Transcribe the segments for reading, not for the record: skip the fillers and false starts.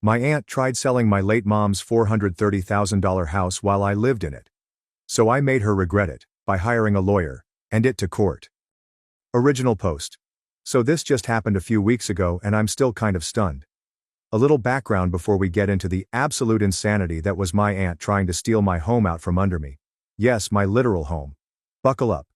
My aunt tried selling my late mom's $430,000 house while I lived in it. So I made her regret it, by hiring a lawyer, and it to court. Original post. So this just happened a few weeks ago and I'm still kind of stunned. A little background before we get into the absolute insanity that was my aunt trying to steal my home out from under me. Yes, my literal home. Buckle up.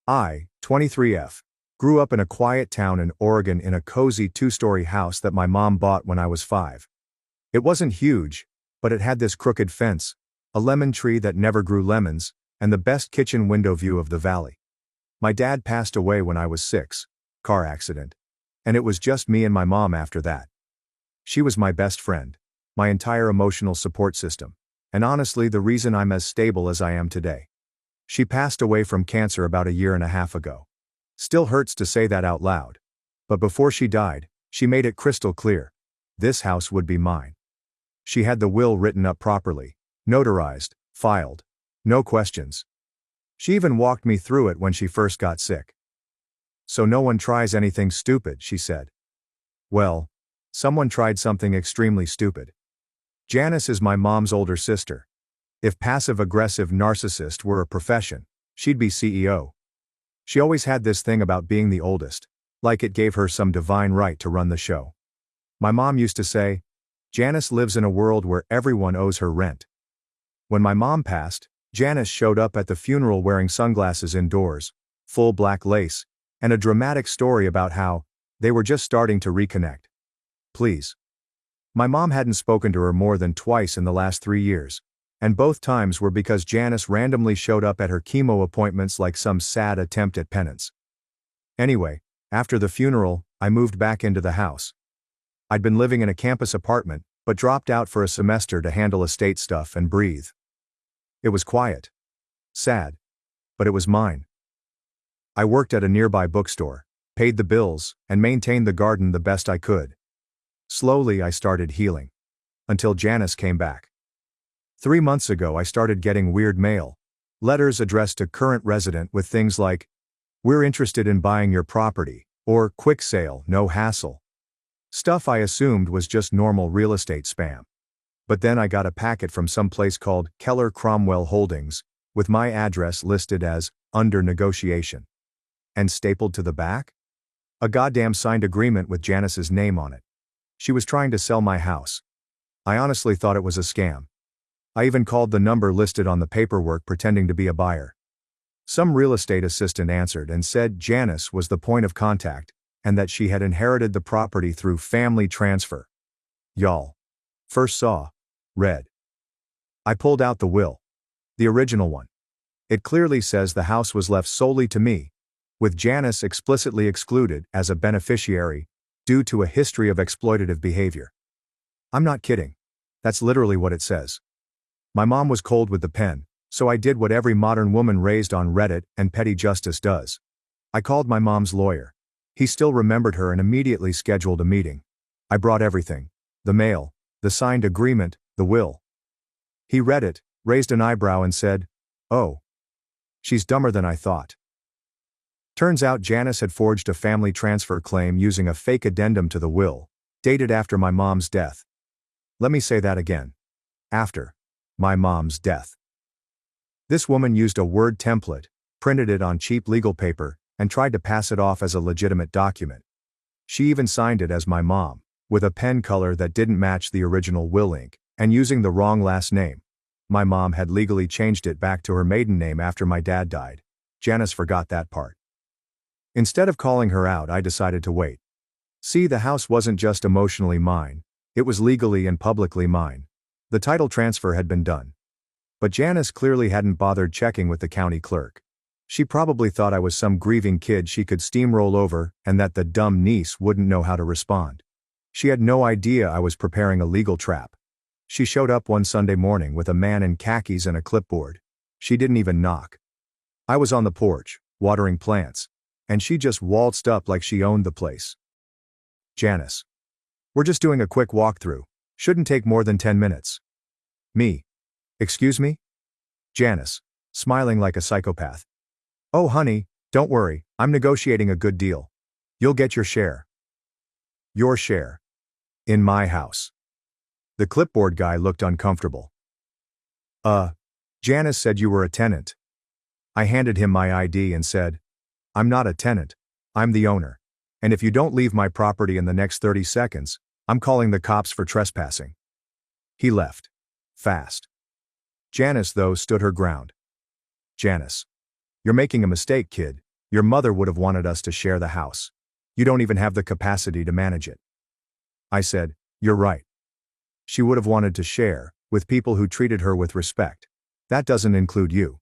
I, 23F, grew up in a quiet town in Oregon in a cozy 2-story house that my mom bought when I was 5. It wasn't huge, but it had this crooked fence, a lemon tree that never grew lemons, and the best kitchen window view of the valley. My dad passed away when I was 6, car accident. And it was just me and my mom after that. She was my best friend, my entire emotional support system, and honestly the reason I'm as stable as I am today. She passed away from cancer about a year and a half ago. Still hurts to say that out loud. But before she died, she made it crystal clear. This house would be mine. She had the will written up properly, notarized, filed. No questions. She even walked me through it when she first got sick. So no one tries anything stupid, she said. Well, someone tried something extremely stupid. Janice is my mom's older sister. If passive-aggressive narcissist were a profession, she'd be CEO. She always had this thing about being the oldest, like it gave her some divine right to run the show. My mom used to say, Janice lives in a world where everyone owes her rent. When my mom passed, Janice showed up at the funeral wearing sunglasses indoors, full black lace, and a dramatic story about how they were just starting to reconnect. Please. My mom hadn't spoken to her more than twice in the last 3 years, and both times were because Janice randomly showed up at her chemo appointments like some sad attempt at penance. Anyway, after the funeral, I moved back into the house. I'd been living in a campus apartment, but dropped out for a semester to handle estate stuff and breathe. It was quiet. Sad. But it was mine. I worked at a nearby bookstore, paid the bills, and maintained the garden the best I could. Slowly I started healing. Until Janice came back. 3 months ago I started getting weird mail. Letters addressed to current resident with things like, "We're interested in buying your property," or "Quick sale, no hassle." Stuff I assumed was just normal real estate spam. But then I got a packet from some place called Keller Cromwell Holdings, with my address listed as under negotiation. And stapled to the back? A goddamn signed agreement with Janice's name on it. She was trying to sell my house. I honestly thought it was a scam. I even called the number listed on the paperwork pretending to be a buyer. Some real estate assistant answered and said Janice was the point of contact, and that she had inherited the property through family transfer. Y'all. First saw. Read. I pulled out the will. The original one. It clearly says the house was left solely to me, with Janice explicitly excluded as a beneficiary, due to a history of exploitative behavior. I'm not kidding. That's literally what it says. My mom was cold with the pen, so I did what every modern woman raised on Reddit and petty justice does. I called my mom's lawyer. He still remembered her and immediately scheduled a meeting. I brought everything. The mail, the signed agreement, the will. He read it, raised an eyebrow and said, "Oh. She's dumber than I thought." Turns out Janice had forged a family transfer claim using a fake addendum to the will, dated after my mom's death. Let me say that again. After my mom's death. This woman used a Word template, printed it on cheap legal paper, and tried to pass it off as a legitimate document. She even signed it as my mom, with a pen color that didn't match the original will ink, and using the wrong last name. My mom had legally changed it back to her maiden name after my dad died. Janice forgot that part. Instead of calling her out, I decided to wait. See, the house wasn't just emotionally mine, it was legally and publicly mine. The title transfer had been done. But Janice clearly hadn't bothered checking with the county clerk. She probably thought I was some grieving kid she could steamroll over and that the dumb niece wouldn't know how to respond. She had no idea I was preparing a legal trap. She showed up one Sunday morning with a man in khakis and a clipboard. She didn't even knock. I was on the porch, watering plants, and she just waltzed up like she owned the place. Janice. We're just doing a quick walkthrough. Shouldn't take more than 10 minutes. Me. Excuse me? Janice, smiling like a psychopath. Oh honey, don't worry, I'm negotiating a good deal. You'll get your share. Your share. In my house. The clipboard guy looked uncomfortable. Janice said you were a tenant. I handed him my ID and said, I'm not a tenant. I'm the owner. And if you don't leave my property in the next 30 seconds, I'm calling the cops for trespassing. He left. Fast. Janice, though, stood her ground. Janice. You're making a mistake, kid. Your mother would have wanted us to share the house. You don't even have the capacity to manage it. I said, you're right. She would have wanted to share, with people who treated her with respect. That doesn't include you.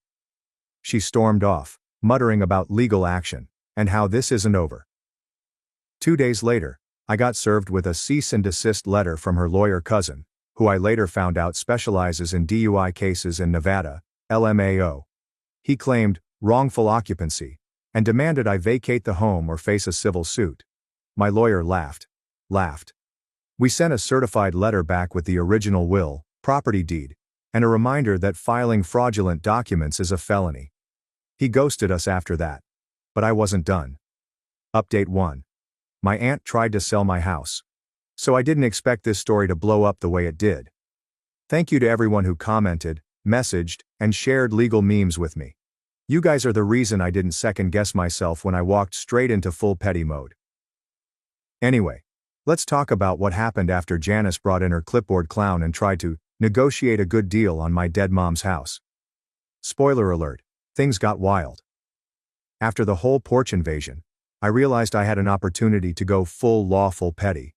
She stormed off, muttering about legal action, and how this isn't over. 2 days later, I got served with a cease and desist letter from her lawyer cousin, who I later found out specializes in DUI cases in Nevada, LMAO. He claimed wrongful occupancy and demanded I vacate the home or face a civil suit. My lawyer laughed. We sent a certified letter back with the original will, property deed, and a reminder that filing fraudulent documents is a felony. He ghosted us after that. But I wasn't done. Update 1. My aunt tried to sell my house. So I didn't expect this story to blow up the way it did. Thank you to everyone who commented, messaged, and shared legal memes with me. You guys are the reason I didn't second guess myself when I walked straight into full petty mode. Anyway, let's talk about what happened after Janice brought in her clipboard clown and tried to negotiate a good deal on my dead mom's house. Spoiler alert, things got wild. After the whole porch invasion, I realized I had an opportunity to go full lawful petty.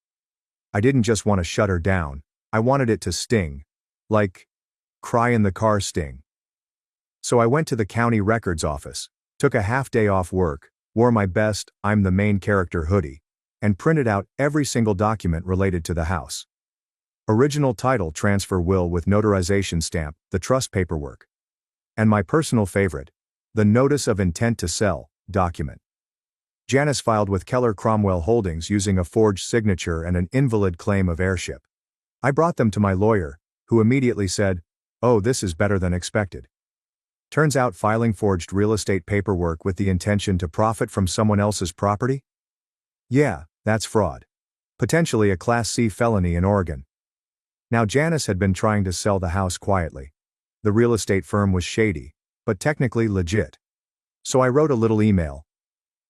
I didn't just want to shut her down, I wanted it to sting. Like, cry in the car sting. So I went to the county records office, took a half day off work, wore my best I'm the main character hoodie, and printed out every single document related to the house. Original title transfer will with notarization stamp, the trust paperwork. And my personal favorite, the notice of intent to sell document. Janice filed with Keller Cromwell Holdings using a forged signature and an invalid claim of heirship. I brought them to my lawyer, who immediately said, "Oh, this is better than expected." Turns out filing forged real estate paperwork with the intention to profit from someone else's property? Yeah, that's fraud. Potentially a Class C felony in Oregon. Now Janice had been trying to sell the house quietly. The real estate firm was shady, but technically legit. So I wrote a little email.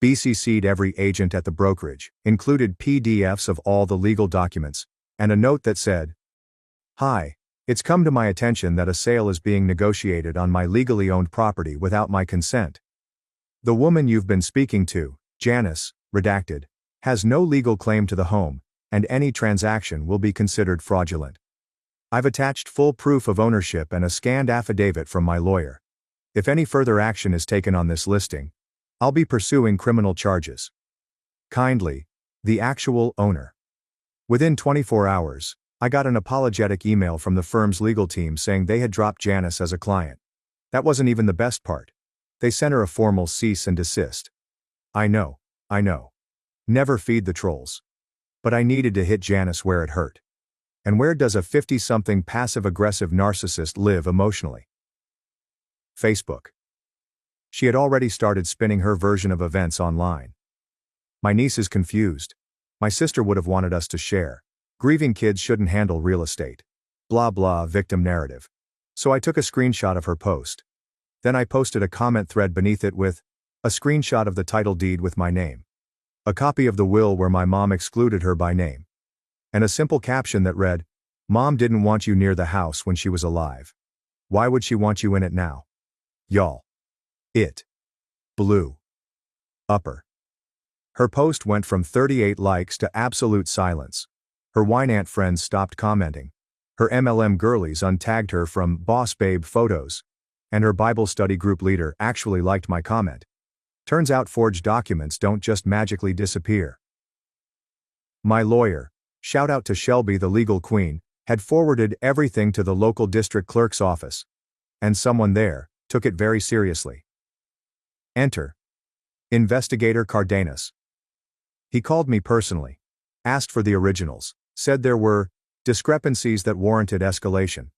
BCC'd every agent at the brokerage, included PDFs of all the legal documents, and a note that said, "Hi, it's come to my attention that a sale is being negotiated on my legally owned property without my consent. The woman you've been speaking to, Janice, redacted, has no legal claim to the home, and any transaction will be considered fraudulent. I've attached full proof of ownership and a scanned affidavit from my lawyer. If any further action is taken on this listing, I'll be pursuing criminal charges. Kindly, the actual owner." Within 24 hours, I got an apologetic email from the firm's legal team saying they had dropped Janice as a client. That wasn't even the best part. They sent her a formal cease and desist. I know. Never feed the trolls. But I needed to hit Janice where it hurt. And where does a 50-something passive-aggressive narcissist live emotionally? Facebook. She had already started spinning her version of events online. My niece is confused. My sister would have wanted us to share. Grieving kids shouldn't handle real estate. Blah blah victim narrative. So I took a screenshot of her post. Then I posted a comment thread beneath it with a screenshot of the title deed with my name. A copy of the will where my mom excluded her by name. And a simple caption that read, "Mom didn't want you near the house when she was alive. Why would she want you in it now?" Y'all. It blew upper. Her post went from 38 likes to absolute silence. Her Wynant friends stopped commenting. Her MLM girlies untagged her from Boss Babe photos. And her Bible study group leader actually liked my comment. Turns out forged documents don't just magically disappear. My lawyer, shout out to Shelby the legal queen, had forwarded everything to the local district clerk's office. And someone there took it very seriously. Enter Investigator Cardenas. He called me personally, asked for the originals, said there were discrepancies that warranted escalation.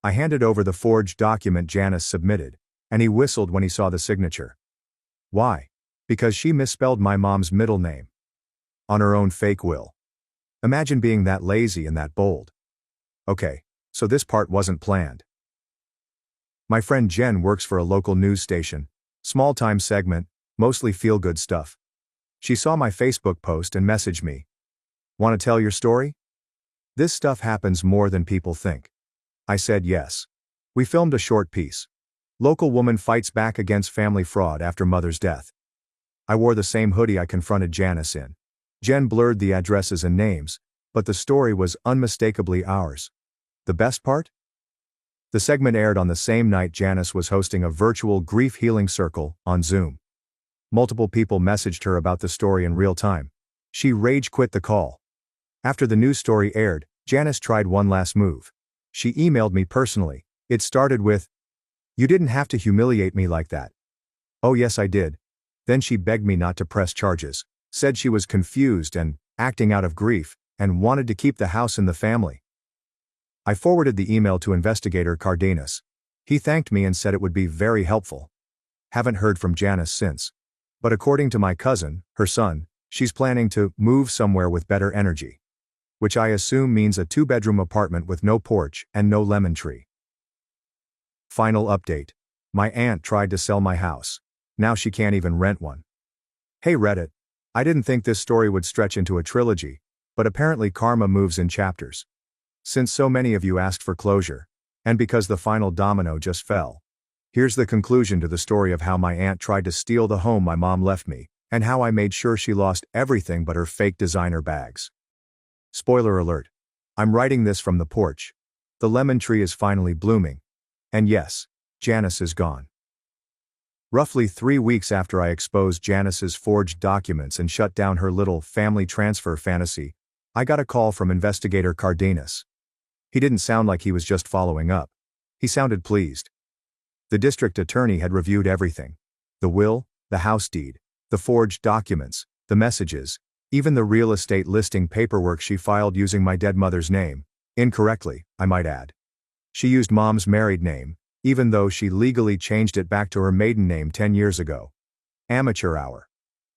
I handed over the forged document Janice submitted, and he whistled when he saw the signature. Why? Because she misspelled my mom's middle name on her own fake will. Imagine being that lazy and that bold. Okay, so this part wasn't planned. My friend Jen works for a local news station, small-time segment, mostly feel-good stuff. She saw my Facebook post and messaged me. Want to tell your story? This stuff happens more than people think. I said yes. We filmed a short piece. Local woman fights back against family fraud after mother's death. I wore the same hoodie I confronted Janice in. Jen blurred the addresses and names, but the story was unmistakably ours. The best part? The segment aired on the same night Janice was hosting a virtual grief healing circle on Zoom. Multiple people messaged her about the story in real time. She rage quit the call. After the news story aired, Janice tried one last move. She emailed me personally. It started with, "You didn't have to humiliate me like that." Oh yes I did. Then she begged me not to press charges, said she was confused and acting out of grief, and wanted to keep the house in the family. I forwarded the email to investigator Cardenas. He thanked me and said it would be very helpful. Haven't heard from Janice since. But according to my cousin, her son, she's planning to move somewhere with better energy. Which I assume means a 2-bedroom apartment with no porch and no lemon tree. Final update. My aunt tried to sell my house. Now she can't even rent one. Hey Reddit. I didn't think this story would stretch into a trilogy, but apparently karma moves in chapters. Since so many of you asked for closure, and because the final domino just fell, here's the conclusion to the story of how my aunt tried to steal the home my mom left me, and how I made sure she lost everything but her fake designer bags. Spoiler alert. I'm writing this from the porch. The lemon tree is finally blooming. And yes, Janice is gone. Roughly 3 weeks after I exposed Janice's forged documents and shut down her little family transfer fantasy, I got a call from investigator Cardenas. He didn't sound like he was just following up. He sounded pleased. The district attorney had reviewed everything. The will, the house deed, the forged documents, the messages, even the real estate listing paperwork she filed using my dead mother's name, incorrectly, I might add. She used mom's married name, even though she legally changed it back to her maiden name 10 years ago. Amateur hour.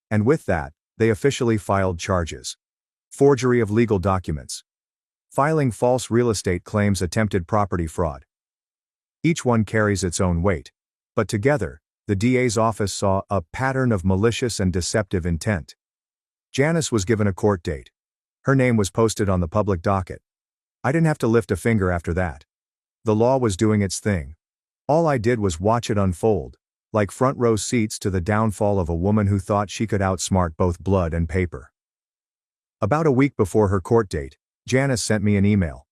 And with that, they officially filed charges. Forgery of legal documents. Filing false real estate claims, attempted property fraud. Each one carries its own weight. But together, the DA's office saw a pattern of malicious and deceptive intent. Janice was given a court date. Her name was posted on the public docket. I didn't have to lift a finger after that. The law was doing its thing. All I did was watch it unfold, like front row seats to the downfall of a woman who thought she could outsmart both blood and paper. About a week before her court date, Janice sent me an email.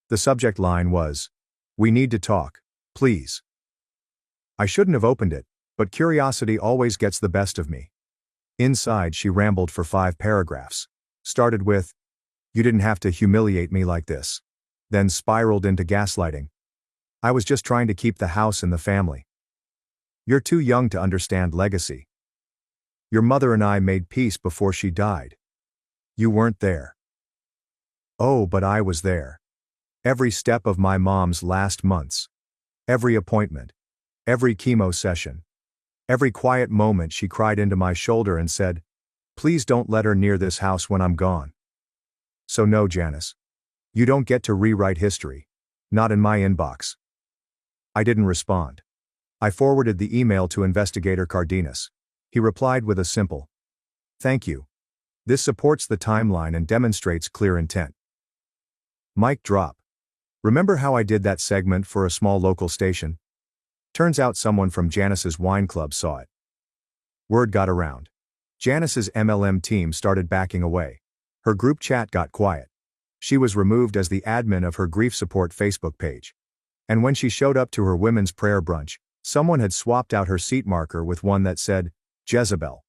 The subject line was, "We need to talk, please." I shouldn't have opened it, but curiosity always gets the best of me. Inside she rambled for 5 paragraphs. Started with, "You didn't have to humiliate me like this." Then spiraled into gaslighting. "I was just trying to keep the house in the family. You're too young to understand legacy. Your mother and I made peace before she died. You weren't there." Oh, but I was there. Every step of my mom's last months. Every appointment. Every chemo session. Every quiet moment she cried into my shoulder and said, "Please don't let her near this house when I'm gone." So no, Janice. You don't get to rewrite history. Not in my inbox. I didn't respond. I forwarded the email to investigator Cardenas. He replied with a simple, "Thank you. This supports the timeline and demonstrates clear intent." Mic drop. Remember how I did that segment for a small local station? Turns out someone from Janice's wine club saw it. Word got around. Janice's MLM team started backing away. Her group chat got quiet. She was removed as the admin of her grief support Facebook page. And when she showed up to her women's prayer brunch, someone had swapped out her seat marker with one that said, Jezebel.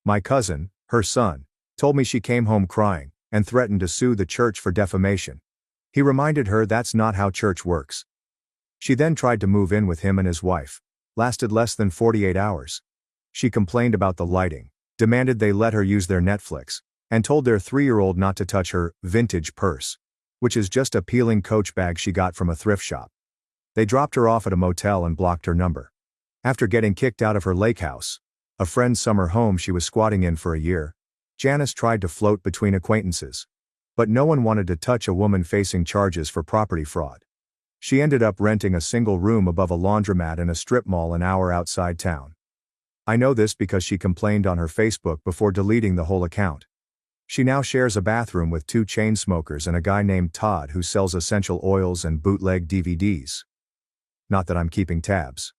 My cousin, her son, told me she came home crying and threatened to sue the church for defamation. He reminded her that's not how church works. She then tried to move in with him and his wife. Lasted less than 48 hours. She complained about the lighting, demanded they let her use their Netflix, and told their 3-year-old not to touch her vintage purse, which is just a peeling Coach bag she got from a thrift shop. They dropped her off at a motel and blocked her number. After getting kicked out of her lake house, a friend's summer home she was squatting in for a year, Janice tried to float between acquaintances. But no one wanted to touch a woman facing charges for property fraud. She ended up renting a single room above a laundromat in a strip mall an hour outside town. I know this because she complained on her Facebook before deleting the whole account. She now shares a bathroom with 2 chain smokers and a guy named Todd who sells essential oils and bootleg DVDs. Not that I'm keeping tabs.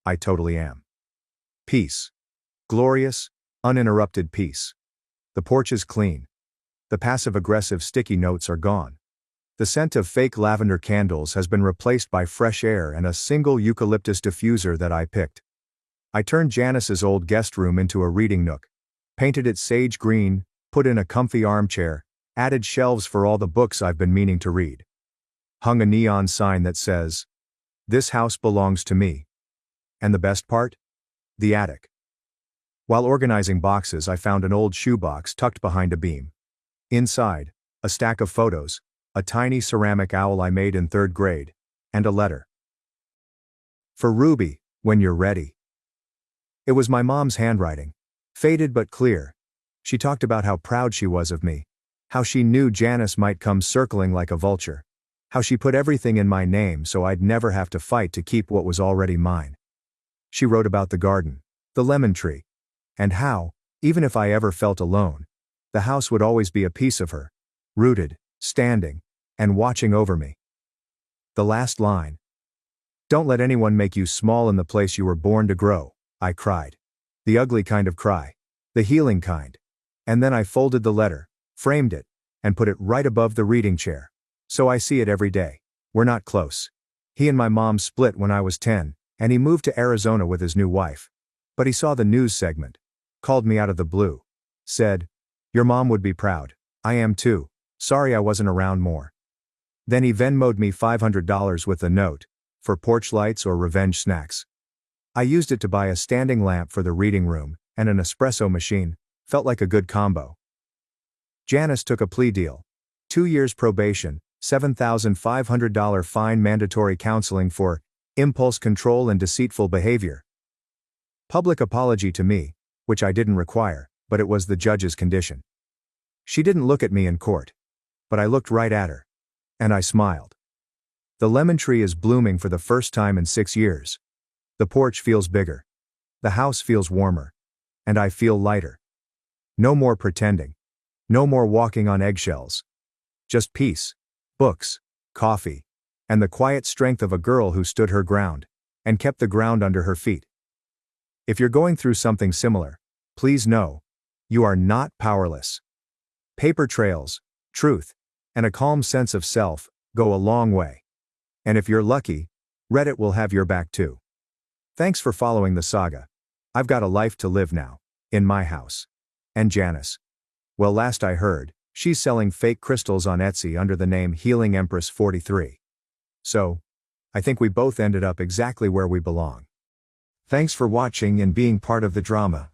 I totally am. Peace. Glorious, uninterrupted peace. The porch is clean. The passive-aggressive sticky notes are gone. The scent of fake lavender candles has been replaced by fresh air and a single eucalyptus diffuser that I picked. I turned Janice's old guest room into a reading nook, painted it sage green, put in a comfy armchair, added shelves for all the books I've been meaning to read. Hung a neon sign that says, "This house belongs to me." And the best part? The attic. While organizing boxes, I found an old shoebox tucked behind a beam. Inside, a stack of photos, a tiny ceramic owl I made in 3rd grade, and a letter. For Ruby, when you're ready. It was my mom's handwriting, faded but clear. She talked about how proud she was of me, how she knew Janice might come circling like a vulture, how she put everything in my name so I'd never have to fight to keep what was already mine. She wrote about the garden, the lemon tree, and how, even if I ever felt alone, the house would always be a piece of her, rooted, standing, and watching over me. The last line. "Don't let anyone make you small in the place you were born to grow," I cried. The ugly kind of cry. The healing kind. And then I folded the letter, framed it, and put it right above the reading chair. So I see it every day. We're not close. He and my mom split when I was 10, and he moved to Arizona with his new wife. But he saw the news segment. Called me out of the blue. Said, "Your mom would be proud. I am too. Sorry I wasn't around more." Then he Venmo'd me $500 with a note, for porch lights or revenge snacks. I used it to buy a standing lamp for the reading room, and an espresso machine. Felt like a good combo. Janice took a plea deal. 2 years probation, $7,500 fine, mandatory counseling for impulse control and deceitful behavior. Public apology to me, which I didn't require, but it was the judge's condition. She didn't look at me in court. But I looked right at her. And I smiled. The lemon tree is blooming for the first time in 6 years. The porch feels bigger. The house feels warmer. And I feel lighter. No more pretending. No more walking on eggshells. Just peace, books, coffee, and the quiet strength of a girl who stood her ground, and kept the ground under her feet. If you're going through something similar, please know, you are not powerless. Paper trails, truth, and a calm sense of self go a long way. And if you're lucky, Reddit will have your back too. Thanks for following the saga. I've got a life to live now, in my house. And Janice. Well, last I heard, she's selling fake crystals on Etsy under the name Healing Empress 43. So, I think we both ended up exactly where we belong. Thanks for watching and being part of the drama.